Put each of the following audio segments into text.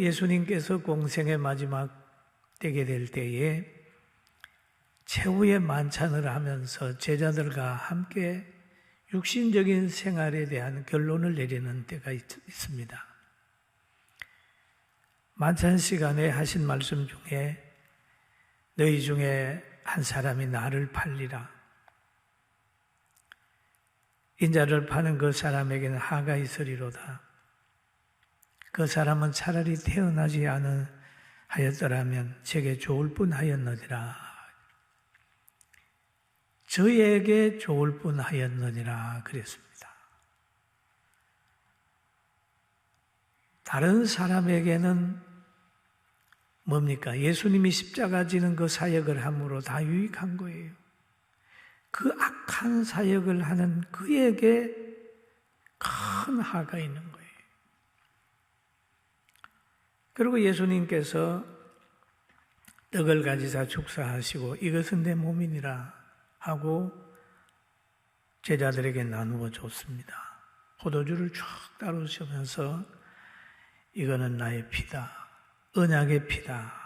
예수님께서 공생의 마지막 때게 될 때에 최후의 만찬을 하면서 제자들과 함께 육신적인 생활에 대한 결론을 내리는 때가 있습니다. 만찬 시간에 하신 말씀 중에 너희 중에 한 사람이 나를 팔리라. 인자를 파는 그 사람에게는 하가 있으리로다. 그 사람은 차라리 태어나지 하였더라면 제게 좋을 뻔하였느니라. 저에게 좋을 뻔하였느니라 그랬습니다. 다른 사람에게는 뭡니까? 예수님이 십자가 지는 그 사역을 함으로 다 유익한 거예요. 그 악한 사역을 하는 그에게 큰 하가 있는 거예요. 그리고 예수님께서 떡을 가지사 축사하시고 이것은 내 몸이니라 하고 제자들에게 나누어 줬습니다. 포도주를 쭉 따르시면서 이거는 나의 피다. 언약의 피다.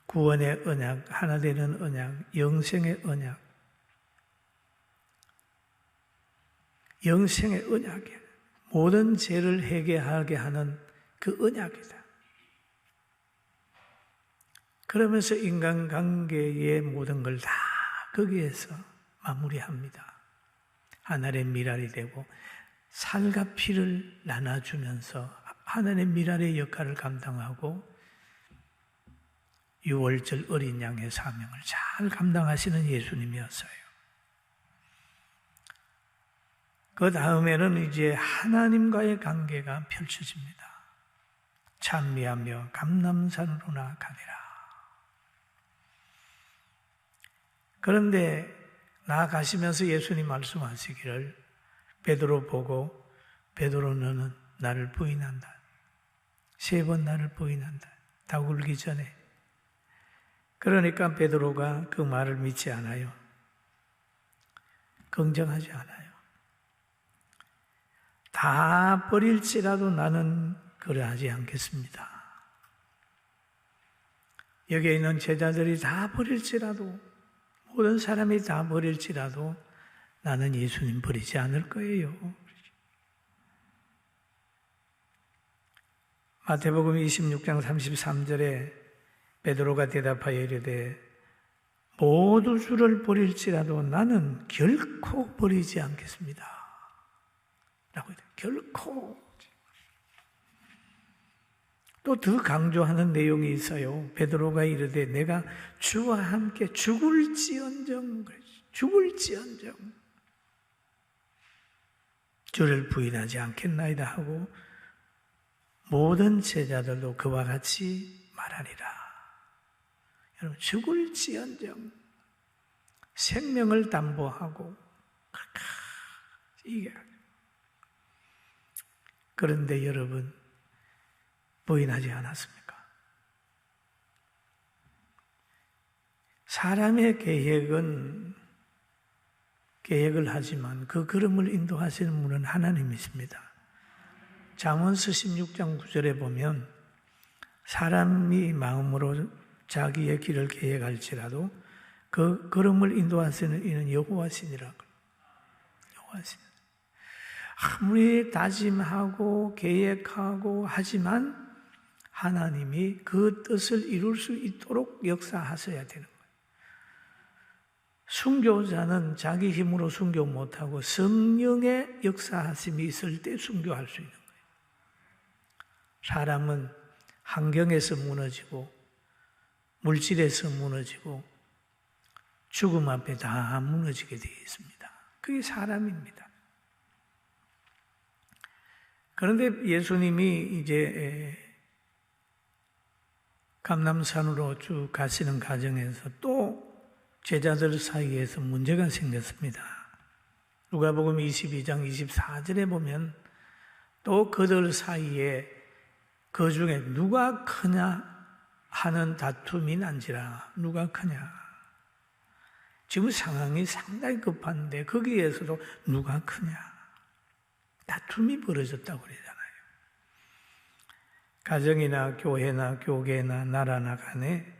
구원의 언약, 하나 되는 언약, 영생의 언약. 영생의 언약이야. 모든 죄를 해결하게 하는 그 언약이다. 그러면서 인간관계의 모든 걸 다 거기에서 마무리합니다. 하늘의 미랄이 되고 살과 피를 나눠주면서 하늘의 미랄의 역할을 감당하고 유월절 어린 양의 사명을 잘 감당하시는 예수님이었어요. 그 다음에는 이제 하나님과의 관계가 펼쳐집니다. 찬미하며 감람산으로 나아가니라. 그런데 나아가시면서 예수님 말씀하시기를 베드로 보고 베드로 너는 나를 부인한다. 3번 나를 부인한다. 다 울기 전에. 그러니까 베드로가 그 말을 믿지 않아요. 긍정하지 않아요. 다 버릴지라도 나는 그러하지 않겠습니다. 여기에 있는 제자들이 다 버릴지라도 모든 사람이 다 버릴지라도 나는 예수님 버리지 않을 거예요. 마태복음 26장 33절에 베드로가 대답하여 이르되 모두 주를 버릴지라도 나는 결코 버리지 않겠습니다. 라고 해요. 결코. 또 더 강조하는 내용이 있어요. 베드로가 이르되 내가 주와 함께 죽을지언정 주를 부인하지 않겠나이다 하고 모든 제자들도 그와 같이 말하리라. 여러분 죽을지언정 생명을 담보하고 이게 그런데 여러분 부인하지 않았습니까? 사람의 계획을 하지만 그 걸음을 인도하시는 분은 하나님이십니다. 잠언서 16장 9절에 보면 사람이 마음으로 자기의 길을 계획할지라도 그 걸음을 인도하시는 이는 여호와시니라. 여호와신. 아무리 다짐하고 계획하고 하지만 하나님이 그 뜻을 이룰 수 있도록 역사하셔야 되는 거예요. 순교자는 자기 힘으로 순교 못하고 성령의 역사하심이 있을 때 순교할 수 있는 거예요. 사람은 환경에서 무너지고 물질에서 무너지고 죽음 앞에 다 무너지게 되어 있습니다. 그게 사람입니다. 그런데 예수님이 이제 감람산으로 쭉 가시는 과정에서 또 제자들 사이에서 문제가 생겼습니다. 누가복음 22장 24절에 보면 또 그들 사이에 그 중에 누가 크냐 하는 다툼이 난지라. 누가 크냐. 지금 상황이 상당히 급한데 거기에서도 누가 크냐. 다툼이 벌어졌다고 그러잖아요. 가정이나 교회나 교계나 나라나 간에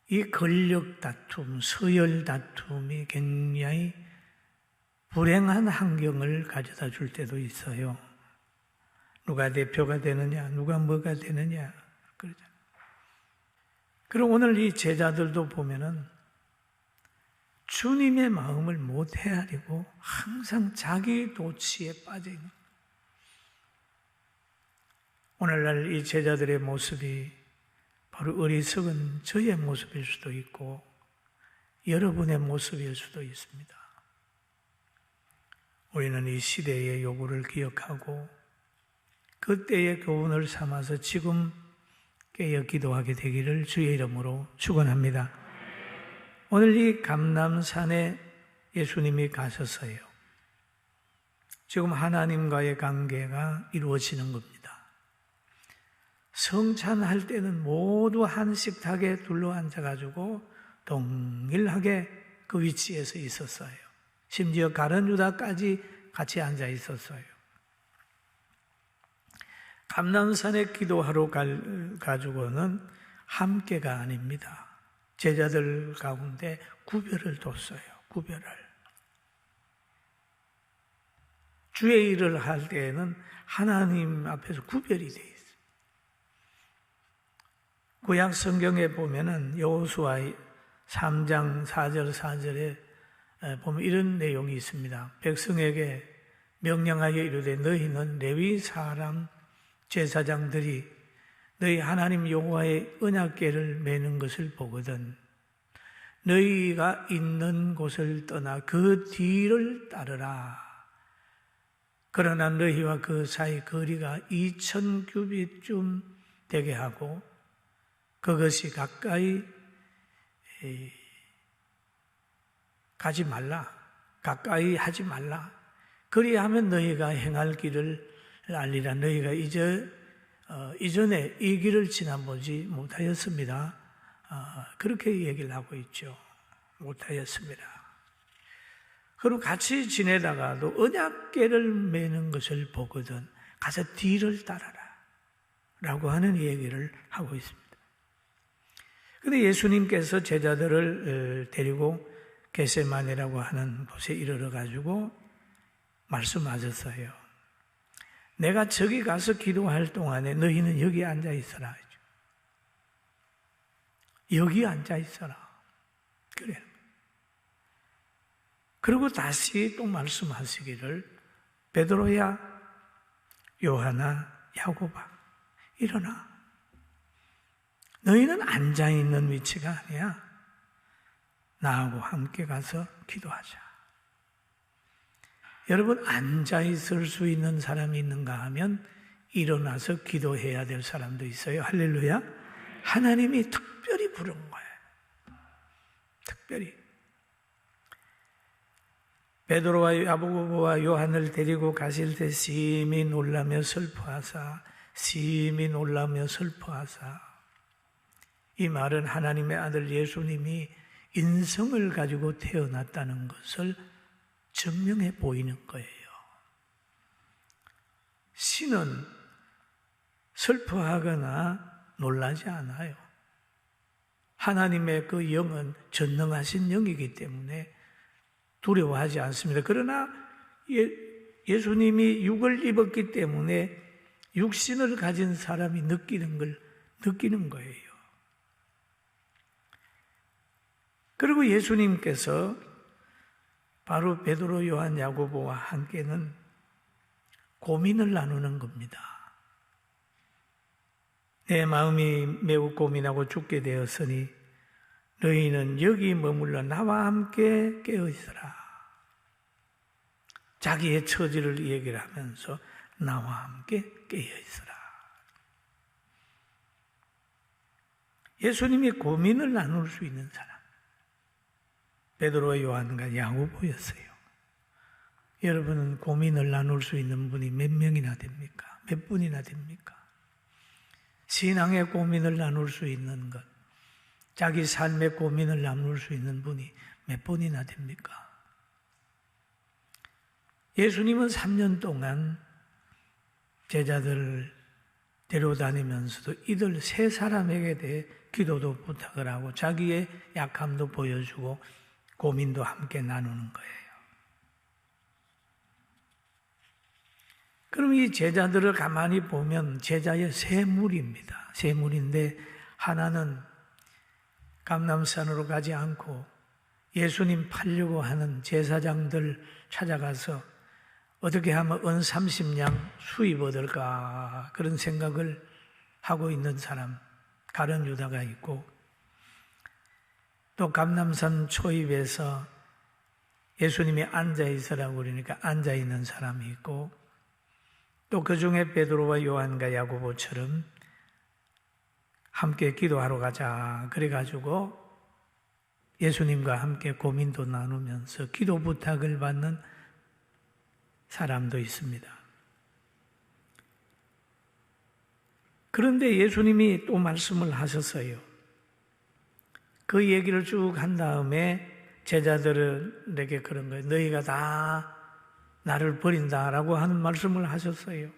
이 권력 다툼, 서열 다툼이 굉장히 불행한 환경을 가져다 줄 때도 있어요. 누가 대표가 되느냐, 누가 뭐가 되느냐, 그러잖아요. 그리고 오늘 이 제자들도 보면은 주님의 마음을 못 헤아리고 항상 자기 도취에 빠져 있는 거예요. 오늘날 이 제자들의 모습이 바로 어리석은 저의 모습일 수도 있고 여러분의 모습일 수도 있습니다. 우리는 이 시대의 요구를 기억하고 그때의 교훈을 삼아서 지금 깨어 기도하게 되기를 주의 이름으로 축원합니다. 오늘 이 감람산에 예수님이 가셔서요. 지금 하나님과의 관계가 이루어지는 겁니다. 성찬할 때는 모두 한 식탁에 둘러앉아가지고 동일하게 그 위치에서 있었어요. 심지어 가룟 유다까지 같이 앉아 있었어요. 감람산에 기도하러 가지고는 함께가 아닙니다. 제자들 가운데 구별을 뒀어요. 구별을. 주의 일을 할 때에는 하나님 앞에서 구별이 돼 있어요. 구약 성경에 보면은 여호수아 3장 4절 4절에 보면 이런 내용이 있습니다. 백성에게 명령하여 이르되 너희는 레위 사람 제사장들이 너희 하나님 여호와의 언약궤를 메는 것을 보거든 너희가 있는 곳을 떠나 그 뒤를 따르라. 그러나 너희와 그 사이 거리가 2000규빗쯤 되게 하고 그것이 가까이 가지 말라. 가까이 하지 말라. 그리하면 너희가 행할 길을 알리라. 너희가 이전에 이 길을 지나보지 못하였습니다. 그렇게 얘기를 하고 있죠. 못하였습니다. 그리고 같이 지내다가도 언약궤를 메는 것을 보거든 가서 뒤를 따라라 라고 하는 얘기를 하고 있습니다. 그런데 예수님께서 제자들을 데리고 겟세마네라고 하는 곳에 이르러 가지고 말씀하셨어요. 내가 저기 가서 기도할 동안에 너희는 여기 앉아 있어라. 여기 앉아 있어라. 그래. 그리고 다시 또 말씀하시기를 베드로야, 요하나, 야고바 일어나. 너희는 앉아있는 위치가 아니야. 나하고 함께 가서 기도하자. 여러분 앉아있을 수 있는 사람이 있는가 하면 일어나서 기도해야 될 사람도 있어요. 할렐루야. 하나님이 특별히 부른 거예요. 특별히. 베드로와 야고보와 요한을 데리고 가실 때 심히 놀라며 슬퍼하사 이 말은 하나님의 아들 예수님이 인성을 가지고 태어났다는 것을 증명해 보이는 거예요. 신은 슬퍼하거나 놀라지 않아요. 하나님의 그 영은 전능하신 영이기 때문에 두려워하지 않습니다. 그러나 예수님이 육을 입었기 때문에 육신을 가진 사람이 느끼는 거예요. 그리고 예수님께서 바로 베드로, 요한, 야고보와 함께는 고민을 나누는 겁니다. 내 마음이 매우 고민하고 죽게 되었으니 너희는 여기 머물러 나와 함께 깨어 있어라. 자기의 처지를 얘기를 하면서 나와 함께 깨어 있어라. 예수님이 고민을 나눌 수 있는 사람 베드로와 요한과 야고보였어요. 여러분은 고민을 나눌 수 있는 분이 몇 명이나 됩니까? 몇 분이나 됩니까? 신앙의 고민을 나눌 수 있는 것, 자기 삶의 고민을 나눌 수 있는 분이 몇 분이나 됩니까? 예수님은 3년 동안 제자들을 데려다니면서도 이들 세 사람에게 대해 기도도 부탁을 하고 자기의 약함도 보여주고 고민도 함께 나누는 거예요. 그럼 이 제자들을 가만히 보면 제자의 세 무리입니다. 세 무리인데 하나는 감람산으로 가지 않고 예수님 팔려고 하는 제사장들 찾아가서 어떻게 하면 은 30냥 수입 얻을까 그런 생각을 하고 있는 사람 가룟 유다가 있고, 또 감람산 초입에서 예수님이 앉아있으라고 그러니까 앉아있는 사람이 있고, 또 그 중에 베드로와 요한과 야고보처럼 함께 기도하러 가자 그래가지고 예수님과 함께 고민도 나누면서 기도 부탁을 받는 사람도 있습니다. 그런데 예수님이 또 말씀을 하셨어요. 그 얘기를 쭉 한 다음에 제자들에게 그런 거예요. 너희가 다 나를 버린다라고 하는 말씀을 하셨어요.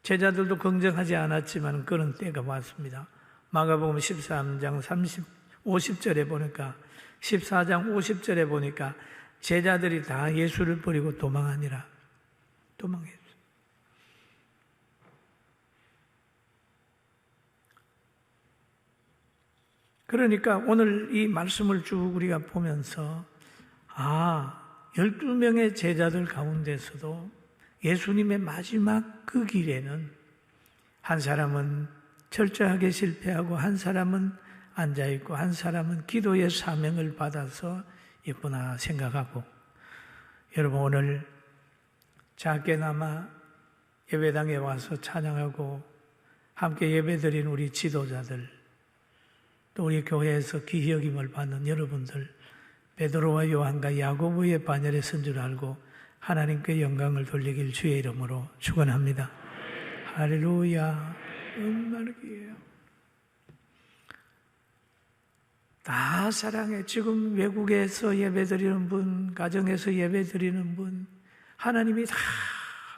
제자들도 긍정하지 않았지만 그런 때가 왔습니다. 마가복음 13장 50절에 보니까 14장 50절에 보니까 제자들이 다 예수를 버리고 도망하니라. 도망했어요. 그러니까 오늘 이 말씀을 쭉 우리가 보면서 12명의 제자들 가운데서도 예수님의 마지막 그 길에는 한 사람은 철저하게 실패하고 한 사람은 앉아있고 한 사람은 기도의 사명을 받아서 있구나 생각하고, 여러분 오늘 작게나마 예배당에 와서 찬양하고 함께 예배드린 우리 지도자들, 또 우리 교회에서 기여김을 받는 여러분들, 베드로와 요한과 야고보의 반열에 선 줄 알고 하나님께 영광을 돌리길 주의 이름으로 축원합니다. 할렐루야. 은mar기예요. 다 사랑해. 지금 외국에서 예배드리는 분, 가정에서 예배드리는 분, 하나님이 다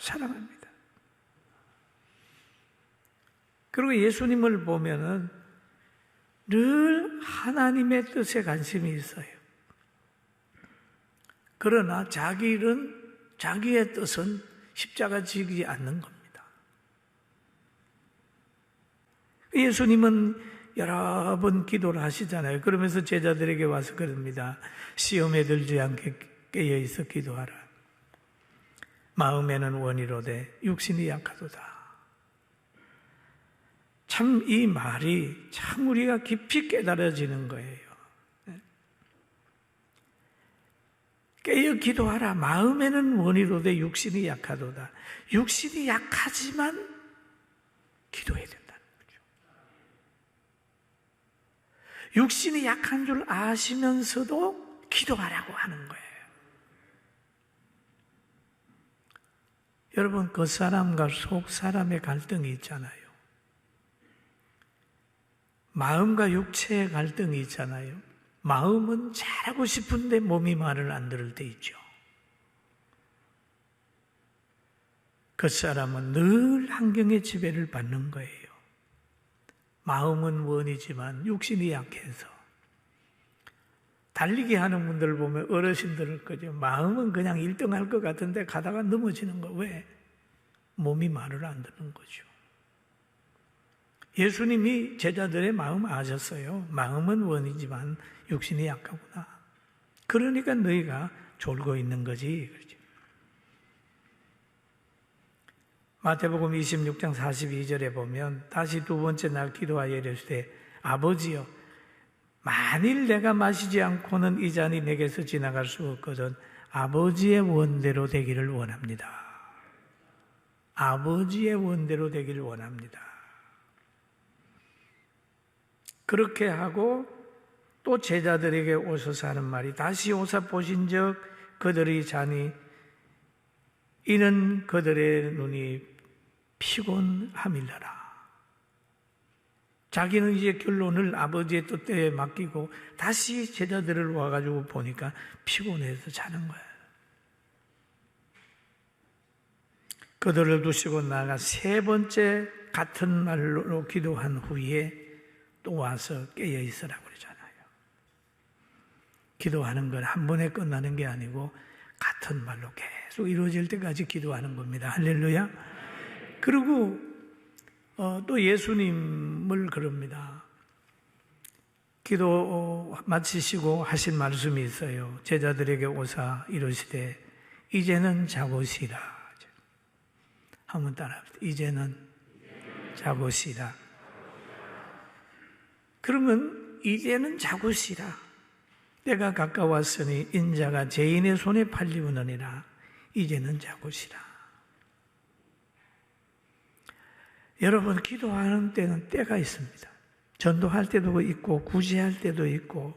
사랑합니다. 그리고 예수님을 보면은 늘 하나님의 뜻에 관심이 있어요. 그러나 자기의 뜻은 십자가 지기 않는 겁니다. 예수님은 여러 번 기도를 하시잖아요. 그러면서 제자들에게 와서 그럽니다. 시험에 들지 않게 깨어있어 기도하라. 마음에는 원이로되 육신이 약하도다. 참 이 말이 참 우리가 깊이 깨달아지는 거예요. 깨어 기도하라. 마음에는 원이로되 육신이 약하도다. 육신이 약하지만 기도해야 된다는 거죠. 육신이 약한 줄 아시면서도 기도하라고 하는 거예요. 여러분, 겉사람과 속사람의 갈등이 있잖아요. 마음과 육체의 갈등이 있잖아요. 마음은 잘하고 싶은데 몸이 말을 안 들을 때 있죠. 겉사람은 늘 환경의 지배를 받는 거예요. 마음은 원이지만 육신이 약해서. 달리기 하는 분들 보면 어르신들을 거죠. 마음은 그냥 1등 할 것 같은데 가다가 넘어지는 거. 왜? 몸이 말을 안 듣는 거죠. 예수님이 제자들의 마음 아셨어요. 마음은 원이지만 육신이 약하구나. 그러니까 너희가 졸고 있는 거지. 그렇죠. 마태복음 26장 42절에 보면 다시 두 번째 날 기도하여 이르시되 아버지여 만일 내가 마시지 않고는 이 잔이 내게서 지나갈 수 없거든 아버지의 원대로 되기를 원합니다. 아버지의 원대로 되기를 원합니다. 그렇게 하고 또 제자들에게 오셔서 하는 말이 다시 오사 보신즉 그들의 잔이 이는 그들의 눈이 피곤함이라라. 자기는 이제 결론을 아버지의 뜻대로 맡기고 다시 제자들을 와가지고 보니까 피곤해서 자는 거예요. 그들을 두시고 나가 세 번째 같은 말로 기도한 후에 또 와서 깨어 있으라고 그러잖아요. 기도하는 건 한 번에 끝나는 게 아니고 같은 말로 계속 이루어질 때까지 기도하는 겁니다. 할렐루야. 그리고 또 예수님을 그럽니다. 기도 마치시고 하신 말씀이 있어요. 제자들에게 오사 이르시되 이제는 자고 쉬라. 한번 따라합시다. 이제는 자고 쉬라. 그러면 이제는 자고 쉬라. 때가 가까웠으니 인자가 죄인의 손에 팔리우느니라. 이제는 자고 쉬라. 여러분, 기도하는 때는 때가 있습니다. 전도할 때도 있고 구제할 때도 있고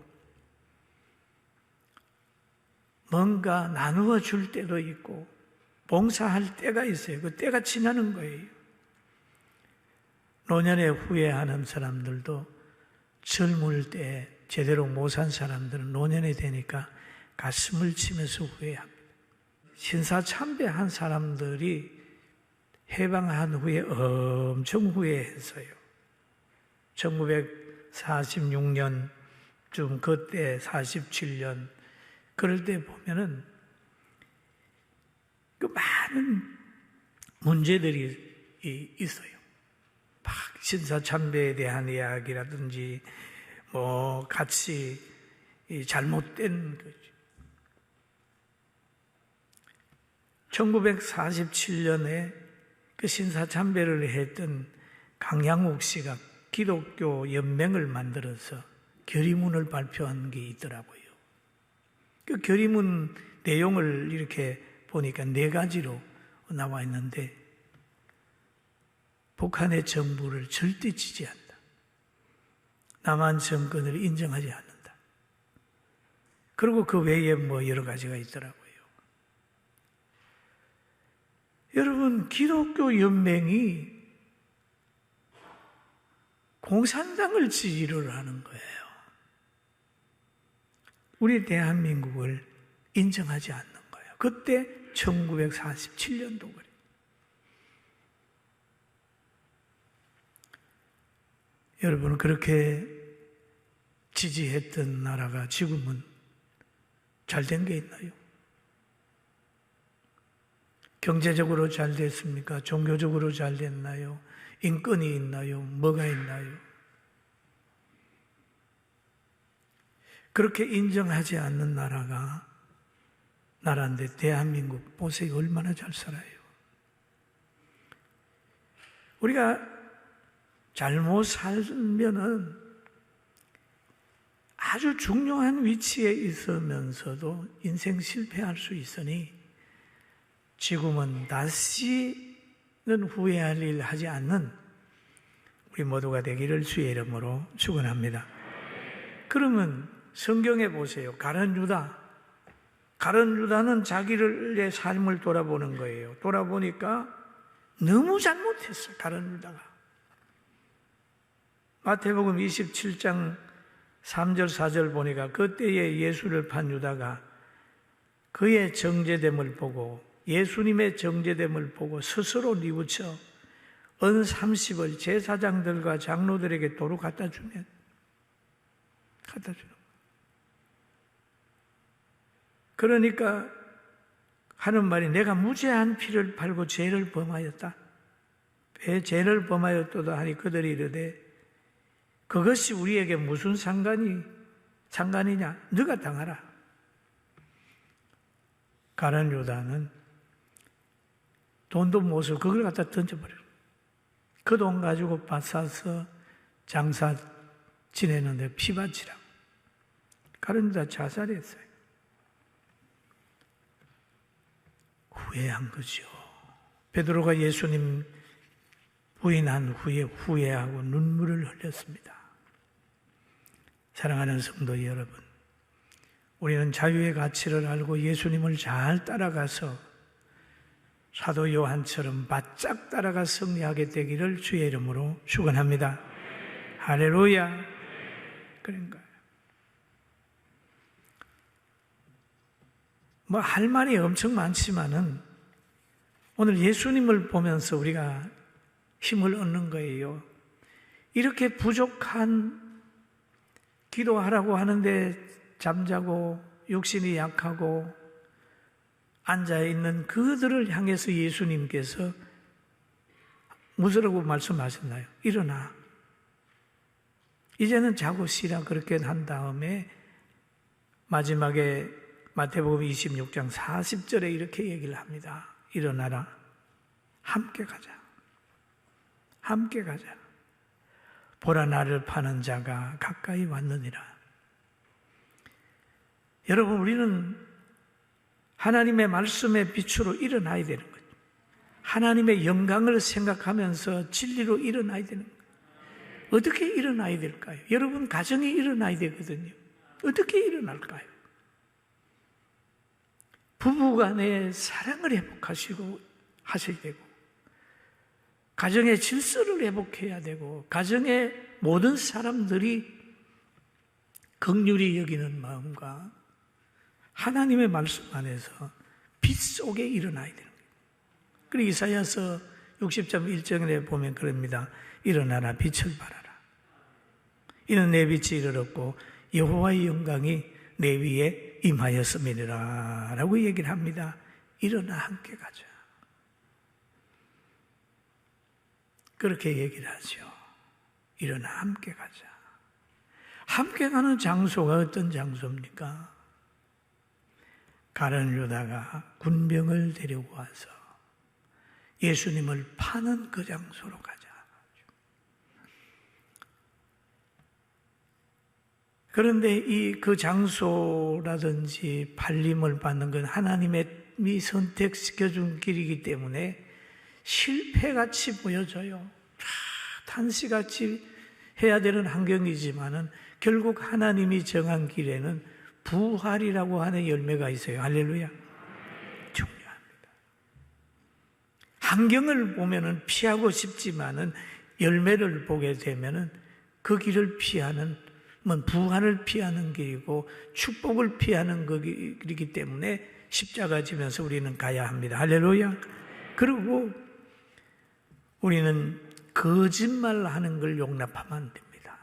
뭔가 나누어 줄 때도 있고 봉사할 때가 있어요. 그 때가 지나는 거예요. 노년에 후회하는 사람들도 젊을 때 제대로 못 산 사람들은 노년이 되니까 가슴을 치면서 후회합니다. 신사참배한 사람들이 해방한 후에 엄청 후회했어요. 1946년쯤 그때 47년 그럴 때 보면은 그 많은 문제들이 있어요. 막 신사참배에 대한 이야기라든지 뭐 같이 잘못된 거죠. 1947년에 그 신사참배를 했던 강양욱 씨가 기독교 연맹을 만들어서 결의문을 발표한 게 있더라고요. 그 결의문 내용을 이렇게 보니까 4가지로 나와 있는데 북한의 정부를 절대 지지한다. 남한 정권을 인정하지 않는다. 그리고 그 외에 뭐 여러 가지가 있더라고요. 여러분, 기독교 연맹이 공산당을 지지를 하는 거예요. 우리 대한민국을 인정하지 않는 거예요. 그때 1947년도 그래요. 여러분, 그렇게 지지했던 나라가 지금은 잘 된 게 있나요? 경제적으로 잘 됐습니까? 종교적으로 잘 됐나요? 인권이 있나요? 뭐가 있나요? 그렇게 인정하지 않는 나라인데 대한민국 보세요. 얼마나 잘 살아요. 우리가 잘못 살면은 아주 중요한 위치에 있으면서도 인생 실패할 수 있으니 지금은 다시는 후회할 일 하지 않는 우리 모두가 되기를 주의 이름으로 축원합니다. 그러면 성경에 보세요. 가룟 유다는 자기의 삶을 돌아보는 거예요. 돌아보니까 너무 잘못했어요. 가룟 유다가. 마태복음 27장 3절 4절 보니까 그때에 예수를 판 유다가 그의 정죄됨을 보고 예수님의 정죄됨을 보고 스스로 뉘우쳐 은 30을 제사장들과 장로들에게 도로 갖다 주는 그러니까 하는 말이 내가 무죄한 피를 팔고 죄를 범하였다. 왜 죄를 범하였도다 하니 그들이 이르되 그것이 우리에게 무슨 상관이냐? 너가 당하라. 가룟 유다는 돈도 못 쓰고 그걸 갖다 던져버려요. 그 돈 가지고 밭 사서 장사 지내는데 피바치라고. 가룟 유다 자살했어요. 후회한 거죠. 베드로가 예수님 부인한 후에 후회하고 눈물을 흘렸습니다. 사랑하는 성도 여러분, 우리는 자유의 가치를 알고 예수님을 잘 따라가서 사도 요한처럼 바짝 따라가 승리하게 되기를 주의 이름으로 축원합니다. 할렐루야. 그런 거예요. 뭐 할 말이 엄청 많지만은 오늘 예수님을 보면서 우리가 힘을 얻는 거예요. 이렇게 부족한 기도하라고 하는데 잠자고 육신이 약하고 앉아있는 그들을 향해서 예수님께서 무엇이라고 말씀하셨나요? 일어나. 이제는 자고 쉬라. 그렇게 한 다음에 마지막에 마태복음 26장 40절에 이렇게 얘기를 합니다. 일어나라. 함께 가자. 함께 가자. 보라 나를 파는 자가 가까이 왔느니라. 여러분, 우리는 하나님의 말씀의 빛으로 일어나야 되는 거죠. 하나님의 영광을 생각하면서 진리로 일어나야 되는 거예요. 어떻게 일어나야 될까요? 여러분 가정이 일어나야 되거든요. 어떻게 일어날까요? 부부간의 사랑을 회복하시고 하셔야 되고, 가정의 질서를 회복해야 되고, 가정의 모든 사람들이 긍휼히 여기는 마음과 하나님의 말씀 안에서 빛 속에 일어나야 되는 거예요. 그리고 이사야서 60장 1절에 보면 그럽니다. 일어나라 빛을 발하라. 이는 내 빛이 이르렀고 여호와의 영광이 내 위에 임하였음이니라 라고 얘기를 합니다. 일어나 함께 가자. 그렇게 얘기를 하죠. 일어나 함께 가자. 함께 가는 장소가 어떤 장소입니까? 가룟 유다가 군병을 데리고 와서 예수님을 파는 그 장소로 가자. 그런데 그 장소라든지 팔림을 받는 건 하나님이 선택시켜준 길이기 때문에 실패같이 보여져요. 탄식같이 해야 되는 환경이지만은 결국 하나님이 정한 길에는 부활이라고 하는 열매가 있어요. 할렐루야. 중요합니다. 환경을 보면은 피하고 싶지만은 열매를 보게 되면은 그 길을 피하는, 부활을 피하는 길이고 축복을 피하는 길이기 때문에 십자가 지면서 우리는 가야 합니다. 할렐루야. 그리고 우리는 거짓말하는 걸 용납하면 안 됩니다.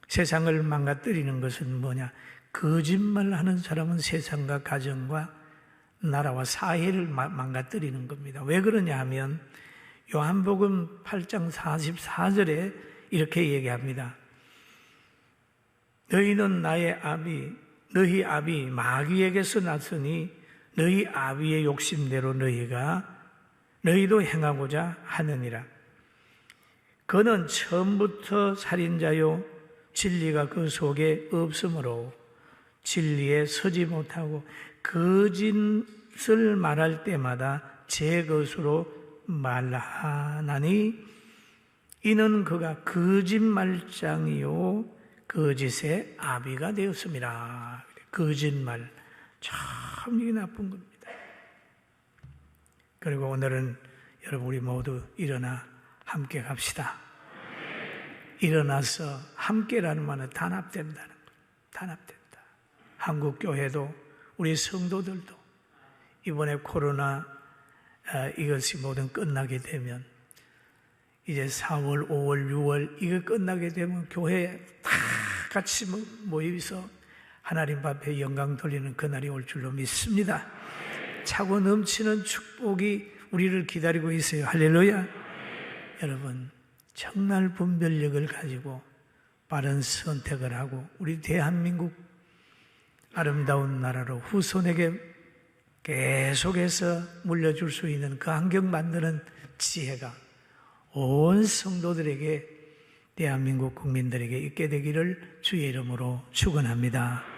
세상을 망가뜨리는 것은 뭐냐? 거짓말하는 사람은 세상과 가정과 나라와 사회를 망가뜨리는 겁니다. 왜 그러냐 하면 요한복음 8장 44절에 이렇게 얘기합니다. 너희는 나의 아비, 너희 아비 마귀에게서 났으니 너희 아비의 욕심대로 너희도 행하고자 하느니라. 그는 처음부터 살인자요 진리가 그 속에 없으므로 진리에 서지 못하고 거짓을 말할 때마다 제 것으로 말하나니 이는 그가 거짓말장이요 거짓의 아비가 되었습니다. 거짓말 참 이게 나쁜 겁니다. 그리고 오늘은 여러분 우리 모두 일어나 함께 갑시다. 일어나서 함께라는 말은 단합된다는 거예요. 단합된다. 한국교회도 우리 성도들도 이번에 코로나 이것이 모든 끝나게 되면 이제 4월, 5월, 6월 이거 끝나게 되면 교회에 다 같이 모여서 하나님 앞에 영광 돌리는 그날이 올 줄로 믿습니다. 차고 넘치는 축복이 우리를 기다리고 있어요. 할렐루야. 여러분 정말 분별력을 가지고 빠른 선택을 하고 우리 대한민국 아름다운 나라로 후손에게 계속해서 물려줄 수 있는 그 환경 만드는 지혜가 온 성도들에게 대한민국 국민들에게 있게 되기를 주의 이름으로 축원합니다.